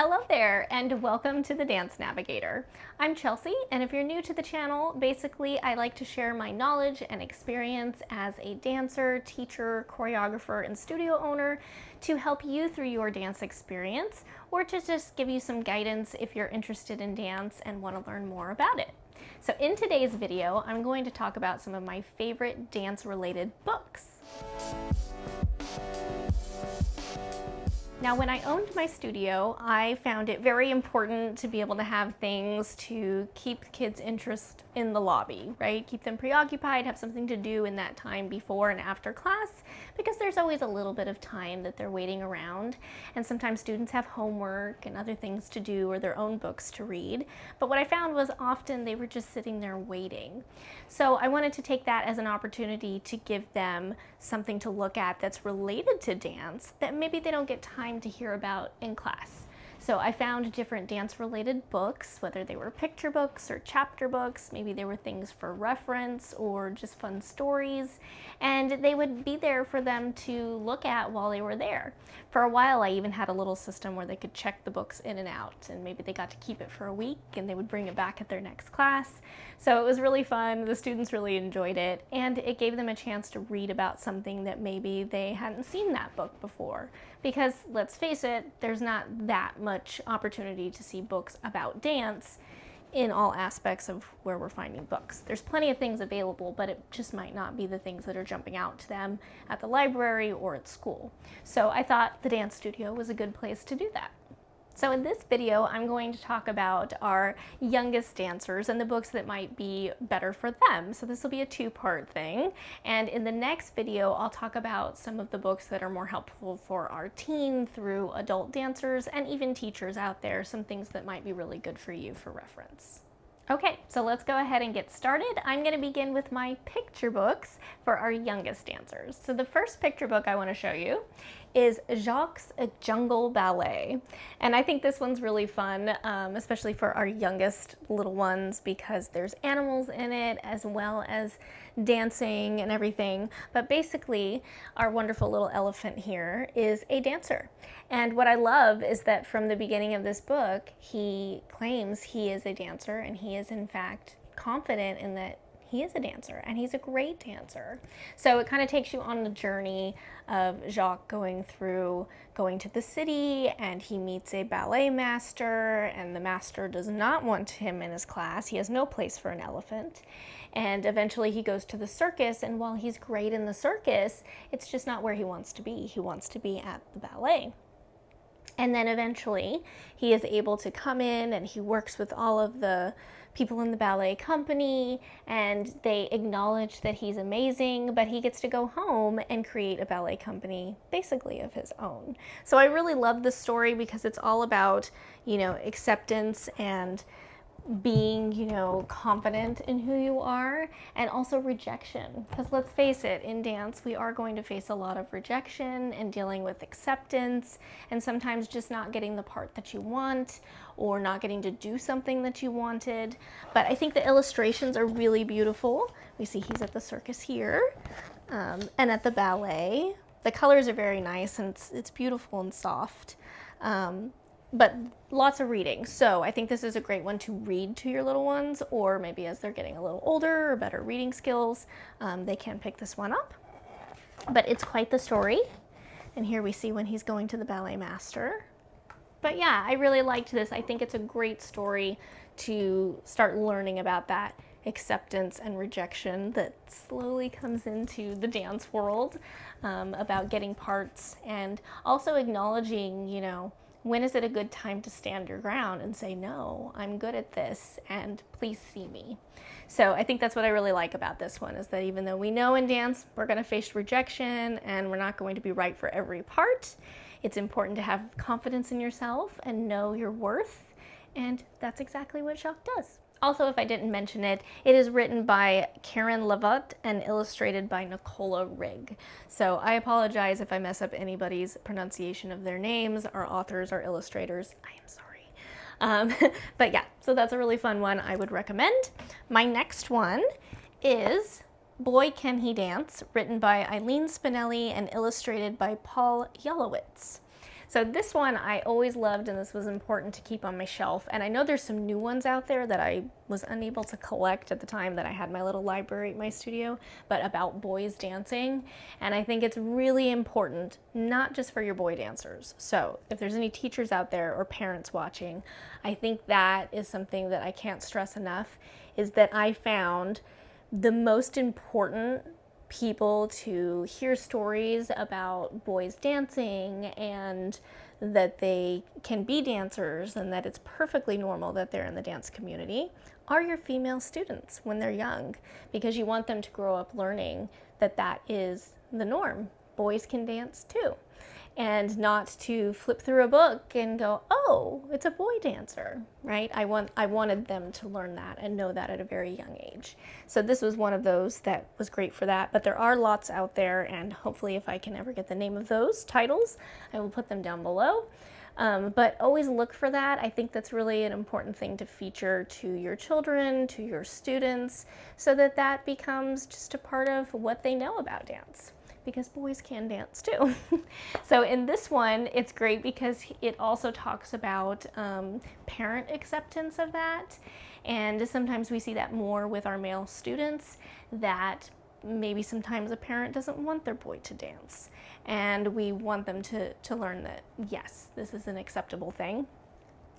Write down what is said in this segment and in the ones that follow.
Hello there, and welcome to the Dance Navigator. I'm Chelsea, and if you're new to the channel, basically I like to share my knowledge and experience as a dancer, teacher, choreographer, and studio owner to help you through your dance experience, or to just give you some guidance if you're interested in dance and want to learn more about it. So in today's video, I'm going to talk about some of my favorite dance-related books. Now, when I owned my studio, I found it very important to be able to have things to keep kids' interest in the lobby, right? Keep them preoccupied, have something to do in that time before and after class, because there's always a little bit of time that they're waiting around. And sometimes students have homework and other things to do or their own books to read. But what I found was often they were just sitting there waiting. So I wanted to take that as an opportunity to give them something to look at that's related to dance that maybe they don't get time to hear about in class. So I found different dance-related books, whether they were picture books or chapter books, maybe they were things for reference or just fun stories, and they would be there for them to look at while they were there. For a while, I even had a little system where they could check the books in and out, and maybe they got to keep it for a week and they would bring it back at their next class. So it was really fun, the students really enjoyed it, and it gave them a chance to read about something that maybe they hadn't seen that book before. Because let's face it, there's not that much opportunity to see books about dance in all aspects of where we're finding books. There's plenty of things available, but it just might not be the things that are jumping out to them at the library or at school. So I thought the dance studio was a good place to do that. So in this video, I'm going to talk about our youngest dancers and the books that might be better for them. So this will be a two-part thing. And in the next video, I'll talk about some of the books that are more helpful for our teen through adult dancers and even teachers out there, some things that might be really good for you for reference. Okay, so let's go ahead and get started. I'm going to begin with my picture books for our youngest dancers. So the first picture book I want to show you is Jacques' Jungle Ballet. And I think this one's really fun, especially for our youngest little ones, because there's animals in it as well as dancing and everything. But basically, our wonderful little elephant here is a dancer. And what I love is that from the beginning of this book, he claims he is a dancer, and he is in fact confident in that he is a dancer, and he's a great dancer. So it kind of takes you on the journey of Jacques going to the city, and he meets a ballet master, and the master does not want him in his class. He has no place for an elephant. And eventually he goes to the circus, and while he's great in the circus, it's just not where he wants to be. He wants to be at the ballet. And then eventually he is able to come in, and he works with all of the people in the ballet company, and they acknowledge that he's amazing, but he gets to go home and create a ballet company basically of his own. So I really love this story because it's all about, acceptance and being, confident in who you are, and also rejection. Because let's face it, in dance, we are going to face a lot of rejection and dealing with acceptance, and sometimes just not getting the part that you want, or not getting to do something that you wanted. But I think the illustrations are really beautiful. We see he's at the circus here, and at the ballet. The colors are very nice, and it's beautiful and soft. But lots of reading. So I think this is a great one to read to your little ones, or maybe as they're getting a little older or better reading skills, they can pick this one up. But it's quite the story. And here we see when he's going to the ballet master. But yeah, I really liked this. I think it's a great story to start learning about that acceptance and rejection that slowly comes into the dance world, about getting parts, and also acknowledging, when is it a good time to stand your ground and say, no, I'm good at this, and please see me. So I think that's what I really like about this one, is that even though we know in dance we're going to face rejection and we're not going to be right for every part, it's important to have confidence in yourself and know your worth, and that's exactly what Jacques does. Also, if I didn't mention it, it is written by Karen Lavotte and illustrated by Nicola Rigg. So I apologize if I mess up anybody's pronunciation of their names. Our authors, our illustrators, I am sorry. But yeah, so that's a really fun one I would recommend. My next one is Boy Can He Dance, written by Eileen Spinelli and illustrated by Paul Yelowitz. So this one I always loved, and this was important to keep on my shelf. And I know there's some new ones out there that I was unable to collect at the time that I had my little library at my studio, but about boys dancing. And I think it's really important, not just for your boy dancers. So if there's any teachers out there or parents watching, I think that is something that I can't stress enough, is that I found the most important people to hear stories about boys dancing and that they can be dancers and that it's perfectly normal that they're in the dance community are your female students when they're young, because you want them to grow up learning that that is the norm. Boys can dance too. And not to flip through a book and go, oh, it's a boy dancer, right? I wanted them to learn that and know that at a very young age. So this was one of those that was great for that, but there are lots out there, and hopefully if I can ever get the name of those titles, I will put them down below. But always look for that. I think that's really an important thing to feature to your children, to your students, so that that becomes just a part of what they know about dance, because boys can dance too. So in this one, it's great because it also talks about parent acceptance of that. And sometimes we see that more with our male students, that maybe sometimes a parent doesn't want their boy to dance. And we want them to learn that, yes, this is an acceptable thing.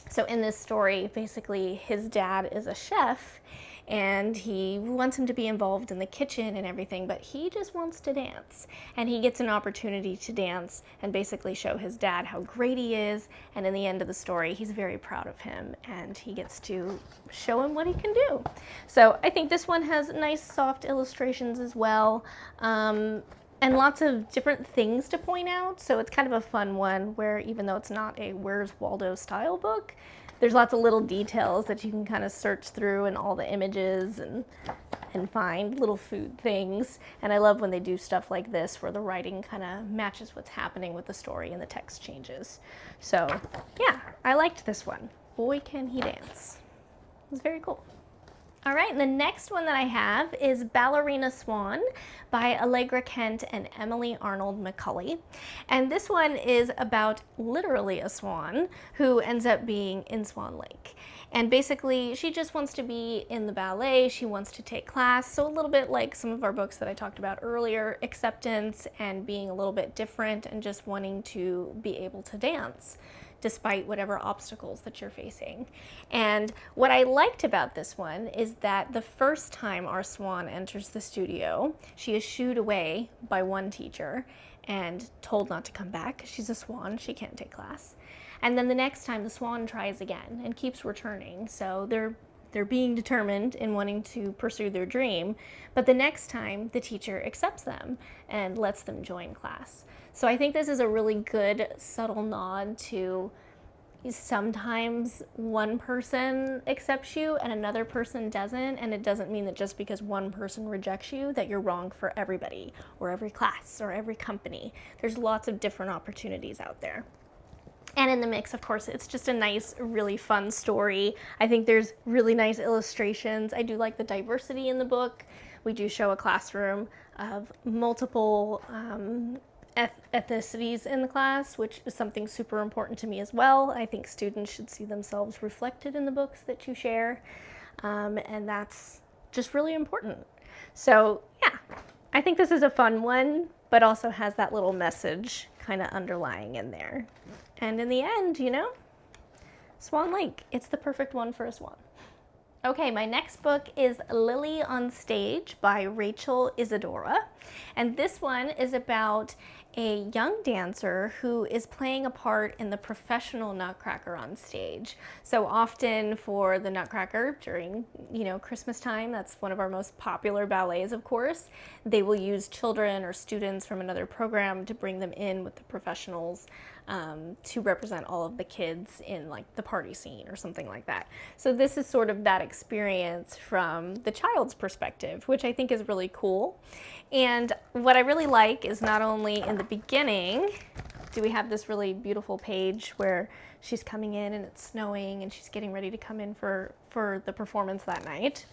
So in this story, basically his dad is a chef and he wants him to be involved in the kitchen and everything, but he just wants to dance. And he gets an opportunity to dance and basically show his dad how great he is. And in the end of the story, he's very proud of him and he gets to show him what he can do. So I think this one has nice soft illustrations as well. And lots of different things to point out. So it's kind of a fun one where, even though it's not a Where's Waldo style book, there's lots of little details that you can kind of search through and all the images and find little food things. And I love when they do stuff like this where the writing kind of matches what's happening with the story and the text changes. So yeah, I liked this one. Boy Can He Dance. It was very cool. All right, and the next one that I have is Ballerina Swan by Allegra Kent and Emily Arnold McCulley. And this one is about literally a swan who ends up being in Swan Lake. And basically, she just wants to be in the ballet, she wants to take class, so a little bit like some of our books that I talked about earlier, acceptance and being a little bit different and just wanting to be able to dance despite whatever obstacles that you're facing. And what I liked about this one is that the first time our swan enters the studio, she is shooed away by one teacher and told not to come back. She's a swan, she can't take class. And then the next time the swan tries again and keeps returning. So they're being determined in wanting to pursue their dream, but the next time the teacher accepts them and lets them join class. So I think this is a really good subtle nod to sometimes one person accepts you and another person doesn't, and it doesn't mean that just because one person rejects you that you're wrong for everybody or every class or every company. There's lots of different opportunities out there. And in the mix, of course, it's just a nice, really fun story. I think there's really nice illustrations. I do like the diversity in the book. We do show a classroom of multiple ethnicities in the class, which is something super important to me as well. I think students should see themselves reflected in the books that you share, and that's just really important. So yeah, I think this is a fun one, but also has that little message kind of underlying in there. And in the end, you know, Swan Lake, it's the perfect one for a swan. Okay, my next book is Lily on Stage by Rachel Isadora. And this one is about a young dancer who is playing a part in the professional Nutcracker on stage. So often for the Nutcracker during, you know, Christmas time, that's one of our most popular ballets, of course, they will use children or students from another program to bring them in with the professionals to represent all of the kids in like the party scene or something like that. So this is sort of that experience from the child's perspective, which I think is really cool. And what I really like is not only in the beginning do we have this really beautiful page where she's coming in and it's snowing and she's getting ready to come in for the performance that night.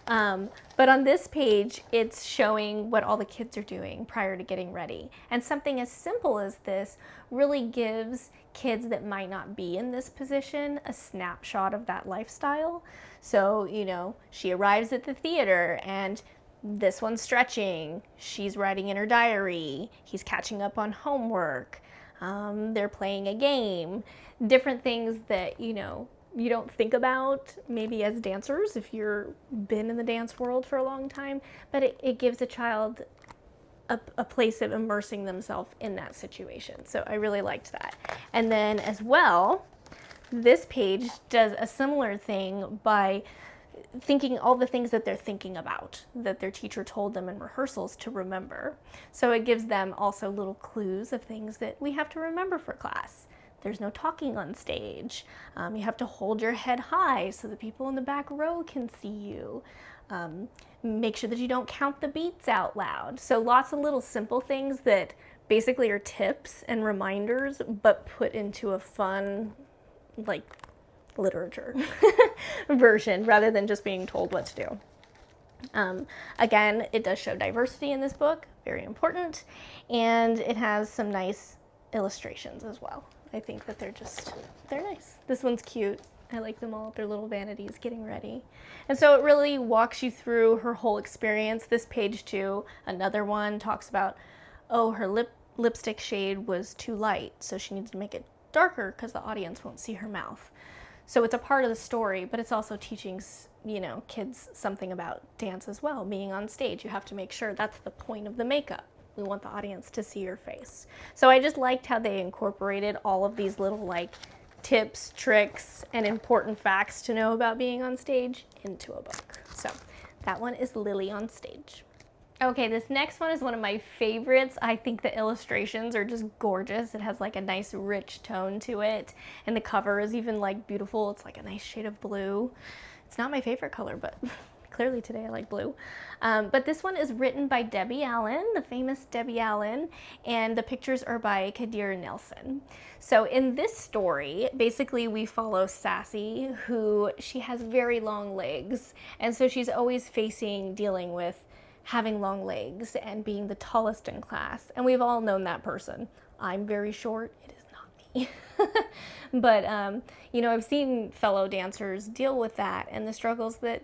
But on this page, it's showing what all the kids are doing prior to getting ready. And something as simple as this really gives kids that might not be in this position a snapshot of that lifestyle. So, you know, she arrives at the theater and this one's stretching, she's writing in her diary, he's catching up on homework, they're playing a game, different things that, you know, you don't think about maybe as dancers if you're been in the dance world for a long time, but it gives a child a place of immersing themselves in that situation. So I really liked that. And then as well, this page does a similar thing by thinking all the things that they're thinking about that their teacher told them in rehearsals to remember. So it gives them also little clues of things that we have to remember for class. There's no talking on stage. You have to hold your head high so the people in the back row can see you. Make sure that you don't count the beats out loud. So lots of little simple things that basically are tips and reminders, but put into a fun, like, literature version rather than just being told what to do. Again, it does show diversity in this book, very important, and it has some nice illustrations as well. I think that they're nice. This one's cute. I like them all, their little vanities getting ready. And so it really walks you through her whole experience. This page too, another one talks about, oh, her lipstick shade was too light, so she needs to make it darker because the audience won't see her mouth. So it's a part of the story, but it's also teaching, you know, kids something about dance as well. Being on stage, you have to make sure that's the point of the makeup. We want the audience to see your face. So I just liked how they incorporated all of these little like tips, tricks, and important facts to know about being on stage into a book. So that one is Lily on Stage. Okay, this next one is one of my favorites. I think the illustrations are just gorgeous. It has like a nice rich tone to it, and the cover is even like beautiful. It's like a nice shade of blue. It's not my favorite color, but clearly today I like blue. But this one is written by Debbie Allen, the famous Debbie Allen, and the pictures are by Kadir Nelson. So in this story, basically we follow Sassy, who she has very long legs, and so she's always dealing with having long legs and being the tallest in class. And we've all known that person. I'm very short, it is not me. But, you know, I've seen fellow dancers deal with that and the struggles that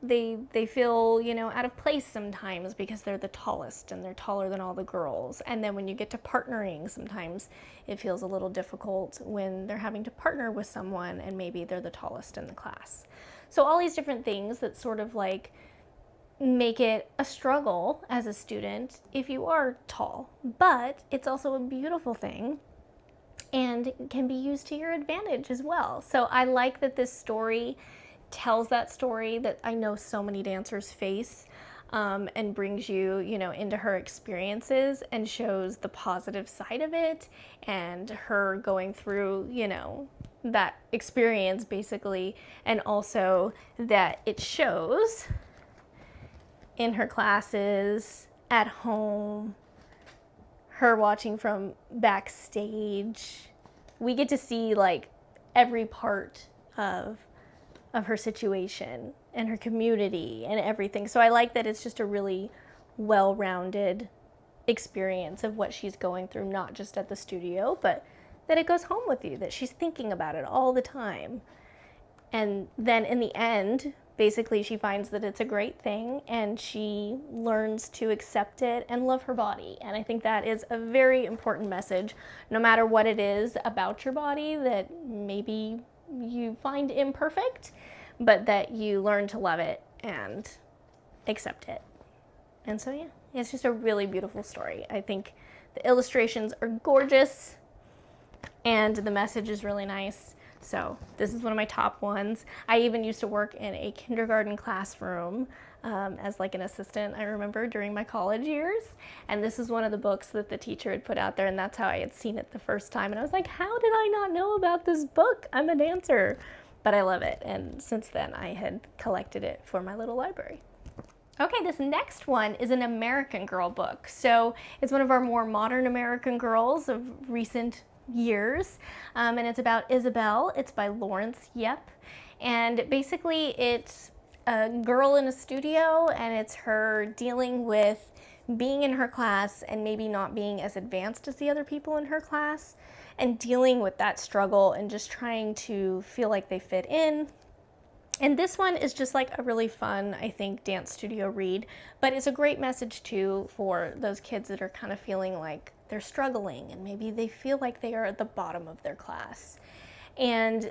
they feel, you know, out of place sometimes because they're the tallest and they're taller than all the girls. And then when you get to partnering, sometimes it feels a little difficult when they're having to partner with someone and maybe they're the tallest in the class. So all these different things that sort of like make it a struggle as a student if you are tall, but it's also a beautiful thing and can be used to your advantage as well. So I like that this story tells that story that I know so many dancers face, and brings you, you know, into her experiences and shows the positive side of it and her going through, you know, that experience basically, and also that it shows in her classes, at home, her watching from backstage. We get to see like every part of her situation and her community and everything. So I like that it's just a really well-rounded experience of what she's going through, not just at the studio, but that it goes home with you, that she's thinking about it all the time. And then in the end, basically she finds that it's a great thing and she learns to accept it and love her body. And I think that is a very important message, no matter what it is about your body that maybe you find imperfect, but that you learn to love it and accept it. And so yeah, it's just a really beautiful story. I think the illustrations are gorgeous and the message is really nice. So this is one of my top ones. I even used to work in a kindergarten classroom as like an assistant, I remember, during my college years. And this is one of the books that the teacher had put out there, and that's how I had seen it the first time. And I was like, how did I not know about this book? I'm a dancer. But I love it. And since then I had collected it for my little library. Okay, this next one is an American Girl book. So it's one of our more modern American girls of recent years, and it's about Isabel. It's by Lawrence Yep, and basically it's a girl in a studio, and it's her dealing with being in her class and maybe not being as advanced as the other people in her class, and dealing with that struggle and just trying to feel like they fit in. And this one is just like a really fun, I think, dance studio read, but it's a great message too for those kids that are kind of feeling like they're struggling and maybe they feel like they are at the bottom of their class, and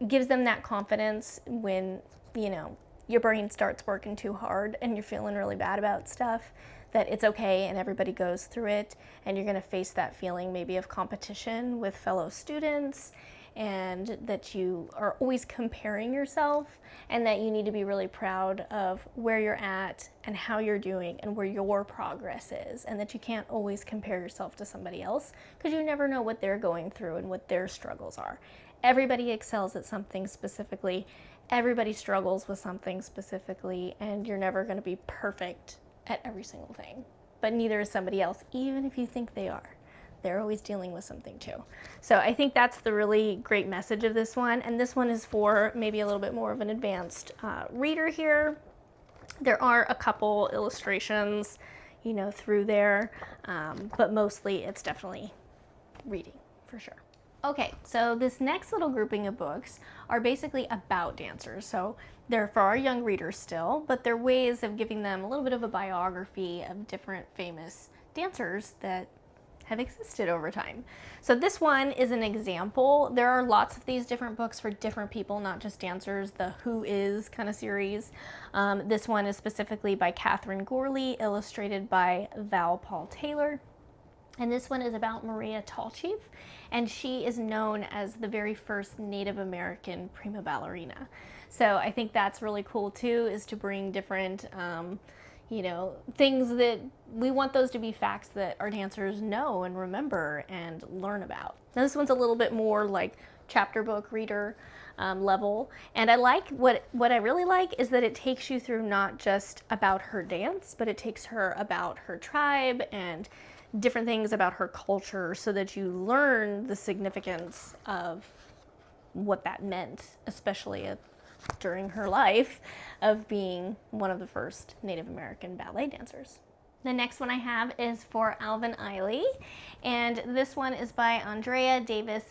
gives them that confidence when, you know, your brain starts working too hard and you're feeling really bad about stuff, that it's okay and everybody goes through it, and you're going to face that feeling maybe of competition with fellow students, and that you are always comparing yourself, and that you need to be really proud of where you're at and how you're doing and where your progress is, and that you can't always compare yourself to somebody else because you never know what they're going through and what their struggles are. Everybody excels at something specifically, everybody struggles with something specifically, and you're never going to be perfect at every single thing. But neither is somebody else, even if you think they are. They're always dealing with something too. So I think that's the really great message of this one. And this one is for maybe a little bit more of an advanced reader here. There are a couple illustrations, you know, through there, but mostly it's definitely reading for sure. Okay, so this next little grouping of books are basically about dancers. So they're for our young readers still, but they're ways of giving them a little bit of a biography of different famous dancers that have existed over time. So this one is an example. There are lots of these different books for different people, not just dancers, the Who Is kind of series. This one is specifically by Catherine Gorley, illustrated by Val Paul Taylor. And this one is about Maria Tallchief, and she is known as the very first Native American prima ballerina. So I think that's really cool too, is to bring different, you know, things that we want those to be facts that our dancers know and remember and learn about. Now this one's a little bit more like chapter book reader level, and I like what I really like is that it takes you through not just about her dance, but it takes her about her tribe and different things about her culture, so that you learn the significance of what that meant, especially during her life of being one of the first Native American ballet dancers. The next one I have is for Alvin Ailey, and this one is by Andrea Davis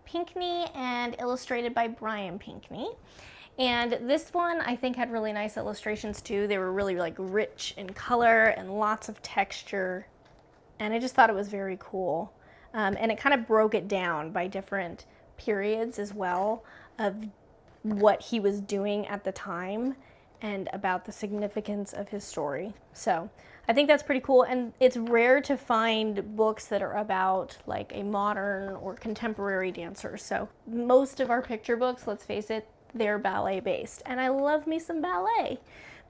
Pinkney and illustrated by Brian Pinkney. And this one I think had really nice illustrations too. They were really like rich in color and lots of texture, and I just thought it was very cool. And it kind of broke it down by different periods as well of what he was doing at the time and about the significance of his story. So I think that's pretty cool, and it's rare to find books that are about like a modern or contemporary dancer. So most of our picture books, let's face it, they're ballet based, and I love me some ballet.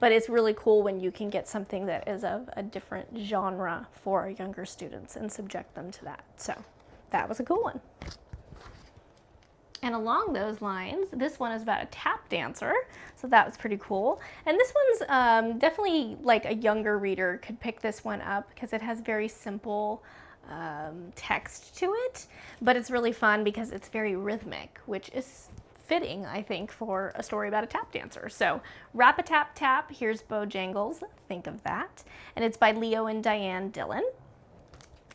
But it's really cool when you can get something that is of a different genre for our younger students and subject them to that. So that was a cool one. And along those lines, this one is about a tap dancer, so that was pretty cool. And this one's definitely like a younger reader could pick this one up because it has very simple text to it, but it's really fun because it's very rhythmic, which is fitting, I think, for a story about a tap dancer. So Rap-a-Tap-Tap, Here's Bojangles, think of that. And it's by Leo and Diane Dillon.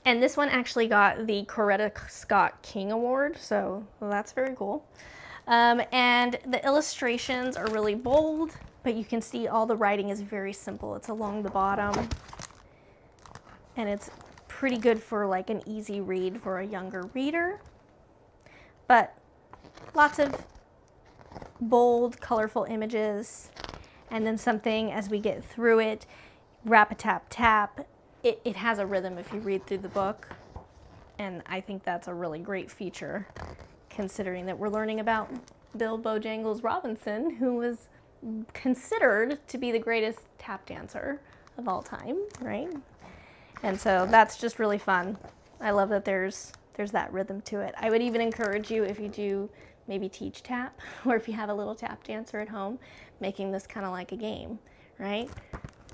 And this one actually got the Coretta Scott King Award, so that's very cool. And the illustrations are really bold, but you can see all the writing is very simple. It's along the bottom, and it's pretty good for like an easy read for a younger reader. But lots of bold, colorful images, and then something as we get through it, Rap-a-Tap-Tap. It has a rhythm if you read through the book, and I think that's a really great feature considering that we're learning about Bill Bojangles Robinson, who was considered to be the greatest tap dancer of all time, right? And so that's just really fun. I love that there's that rhythm to it. I would even encourage you, if you do maybe teach tap, or if you have a little tap dancer at home, making this kind of like a game, right?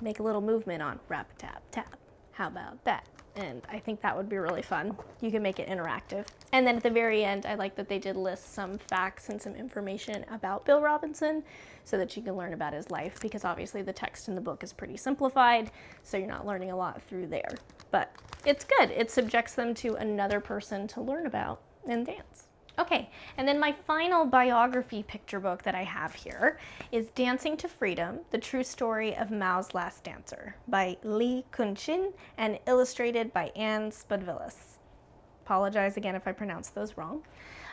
Make a little movement on Rap-a-Tap-Tap. How about that? And I think that would be really fun. You can make it interactive. And then at the very end, I like that they did list some facts and some information about Bill Robinson so that you can learn about his life, because obviously the text in the book is pretty simplified, so you're not learning a lot through there. But it's good. It subjects them to another person to learn about and dance. Okay, and then my final biography picture book that I have here is Dancing to Freedom, The True Story of Mao's Last Dancer by Li Kunshin and illustrated by Anne Spadvillis. Apologize again if I pronounce those wrong.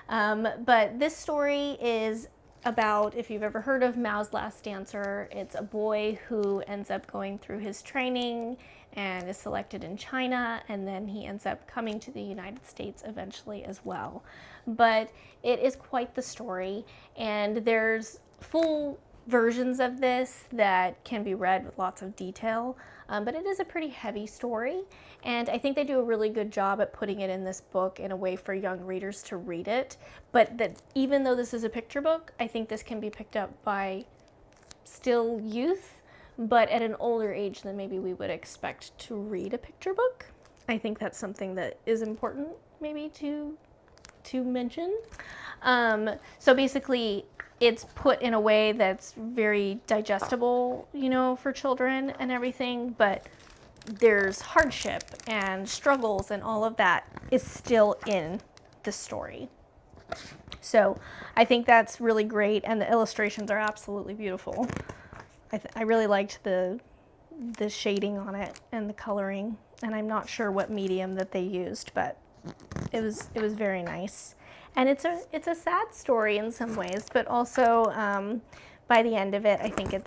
But this story is about, if you've ever heard of Mao's Last Dancer, it's a boy who ends up going through his training and is selected in China, and then he ends up coming to the United States eventually as well. But it is quite the story, and there's full versions of this that can be read with lots of detail, but it is a pretty heavy story, and I think they do a really good job at putting it in this book in a way for young readers to read it. But that even though this is a picture book, I think this can be picked up by still youth, but at an older age than maybe we would expect to read a picture book. I think that's something that is important maybe to mention. So basically, it's put in a way that's very digestible, you know, for children and everything, but there's hardship and struggles and all of that is still in the story. So I think that's really great, and the illustrations are absolutely beautiful. I really liked the shading on it and the coloring, and I'm not sure what medium that they used, but it was very nice. And it's a sad story in some ways, but also by the end of it, I think it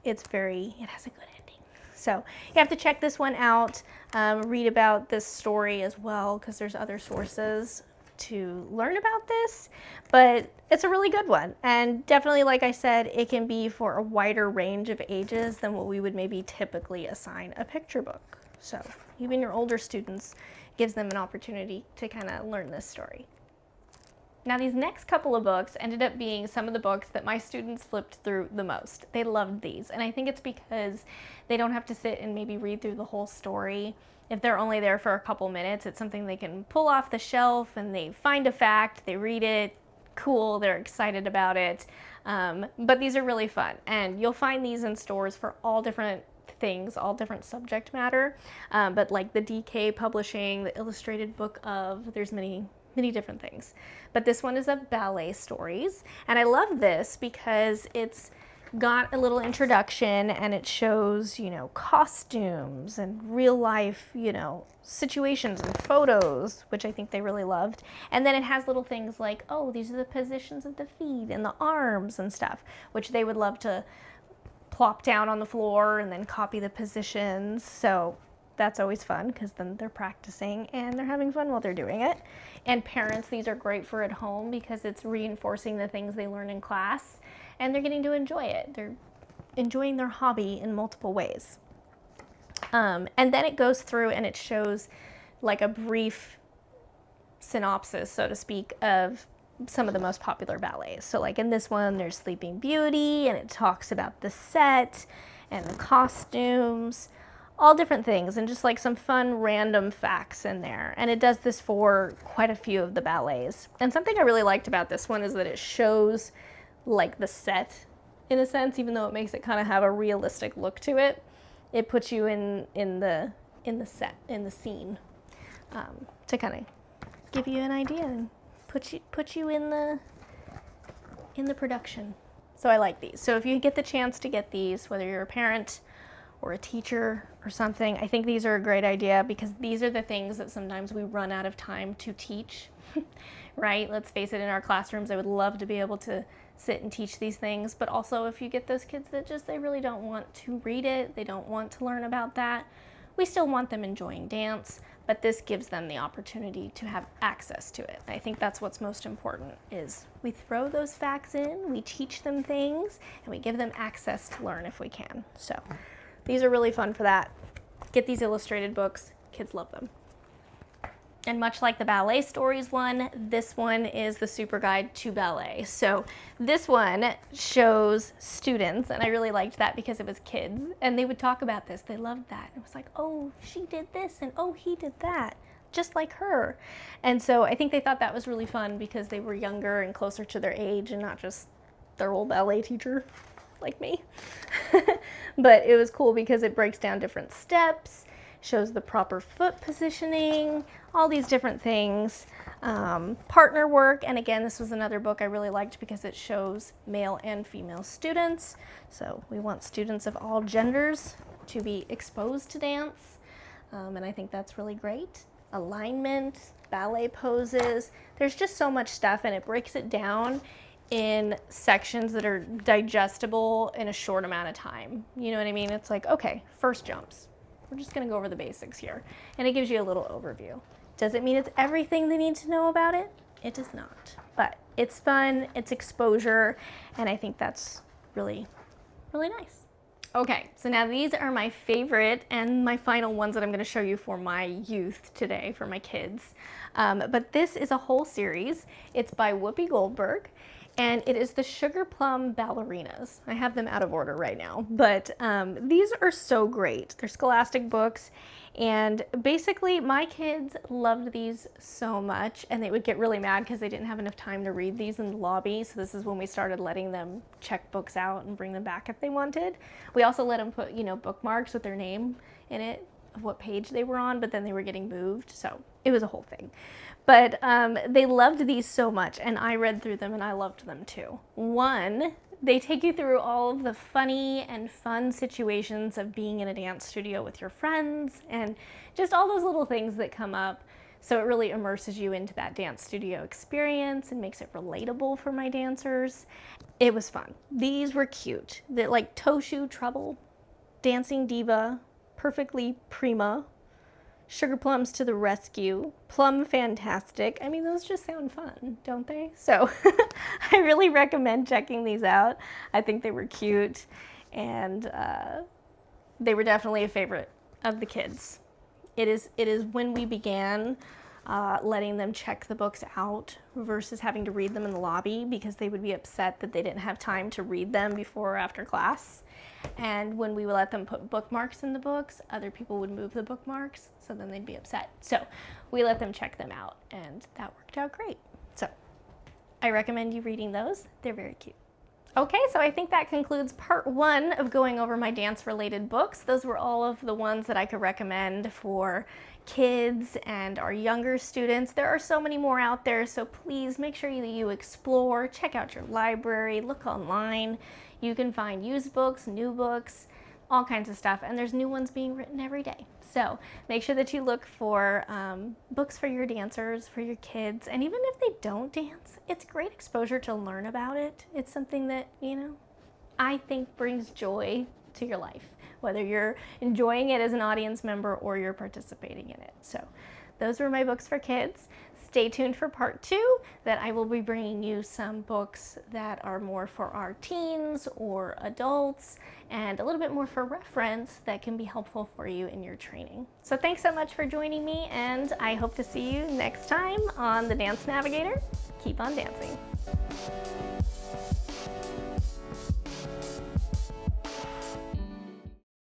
has a good ending. So you have to check this one out, read about this story as well, because there's other sources to learn about this, but it's a really good one. And definitely, like I said, it can be for a wider range of ages than what we would maybe typically assign a picture book. So even your older students, gives them an opportunity to kind of learn this story. Now, these next couple of books ended up being some of the books that my students flipped through the most. They loved these, and I think it's because they don't have to sit and maybe read through the whole story. If they're only there for a couple minutes, it's something they can pull off the shelf and they find a fact, they read it, cool, they're excited about it. But these are really fun, and you'll find these in stores for all different things, all different subject matter. But like the DK Publishing, the Illustrated Book of, there's many different things. But this one is of ballet stories, and I love this because it's got a little introduction and it shows, you know, costumes and real life, you know, situations and photos, which I think they really loved. And then it has little things like, oh, these are the positions of the feet and the arms and stuff, which they would love to plop down on the floor and then copy the positions. So that's always fun because then they're practicing and they're having fun while they're doing it. And parents, these are great for at home because it's reinforcing the things they learn in class, and they're getting to enjoy it. They're enjoying their hobby in multiple ways. And then it goes through and it shows like a brief synopsis, so to speak, of some of the most popular ballets. So like in this one, there's Sleeping Beauty, and it talks about the set and the costumes, all different things, and just like some fun random facts in there. And it does this for quite a few of the ballets. And something I really liked about this one is that it shows like the set in a sense, even though it makes it kind of have a realistic look to it. It puts you in the set, in the scene, to kind of give you an idea and put you in the production. So I like these. So if you get the chance to get these, whether you're a parent or a teacher or something, I think these are a great idea because these are the things that sometimes we run out of time to teach, right? Let's face it, in our classrooms, I would love to be able to sit and teach these things, but also if you get those kids that just, they really don't want to read it, they don't want to learn about that, we still want them enjoying dance, but this gives them the opportunity to have access to it. I think that's what's most important, is we throw those facts in, we teach them things, and we give them access to learn if we can. So these are really fun for that. Get these illustrated books, kids love them. And much like the Ballet Stories one, this one is the Super Guide to Ballet. So this one shows students, and I really liked that because it was kids, and they would talk about this. They loved that. It was like, oh, she did this, and oh, he did that, just like her. And so I think they thought that was really fun because they were younger and closer to their age and not just their old ballet teacher like me. But it was cool because it breaks down different steps, shows the proper foot positioning, all these different things. Partner work, and again, this was another book I really liked because it shows male and female students. So we want students of all genders to be exposed to dance, and I think that's really great. Alignment, ballet poses, there's just so much stuff, and it breaks it down in sections that are digestible in a short amount of time. You know what I mean? It's like, okay, first jumps. We're just gonna go over the basics here. And it gives you a little overview. Does it mean it's everything they need to know about it? It does not. But it's fun, it's exposure, and I think that's really, really nice. Okay, so now these are my favorite and my final ones that I'm gonna show you for my youth today, for my kids. But this is a whole series. It's by Whoopi Goldberg, and it is the Sugar Plum Ballerinas. I have them out of order right now, but these are so great. They're Scholastic books, and basically my kids loved these so much, and they would get really mad because they didn't have enough time to read these in the lobby, so this is when we started letting them check books out and bring them back if they wanted. We also let them put, you know, bookmarks with their name in it of what page they were on, but then they were getting moved, so it was a whole thing. But they loved these so much, and I read through them and I loved them too. One, they take you through all of the funny and fun situations of being in a dance studio with your friends and just all those little things that come up. So it really immerses you into that dance studio experience and makes it relatable for my dancers. It was fun. These were cute. They're like Toe Shoe Trouble, Dancing Diva, Perfectly Prima, Sugar Plums to the Rescue, Plum Fantastic. I mean, those just sound fun, don't they? So I really recommend checking these out. I think they were cute, and they were definitely a favorite of the kids. It is when we began letting them check the books out versus having to read them in the lobby because they would be upset that they didn't have time to read them before or after class. And when we would let them put bookmarks in the books, other people would move the bookmarks, so then they'd be upset. So we let them check them out, and that worked out great. So I recommend you reading those. They're very cute. Okay, so I think that concludes part one of going over my dance-related books. Those were all of the ones that I could recommend for kids and our younger students. There are so many more out there, so please make sure that you explore, check out your library, look online. You can find used books, new books, all kinds of stuff, and there's new ones being written every day. So make sure that you look for books for your dancers, for your kids, and even if they don't dance, it's great exposure to learn about it. It's something that, you know, I think brings joy to your life, whether you're enjoying it as an audience member or you're participating in it. So those were my books for kids. Stay tuned for part two, that I will be bringing you some books that are more for our teens or adults and a little bit more for reference that can be helpful for you in your training. So thanks so much for joining me, and I hope to see you next time on the Dance Navigator. Keep on dancing.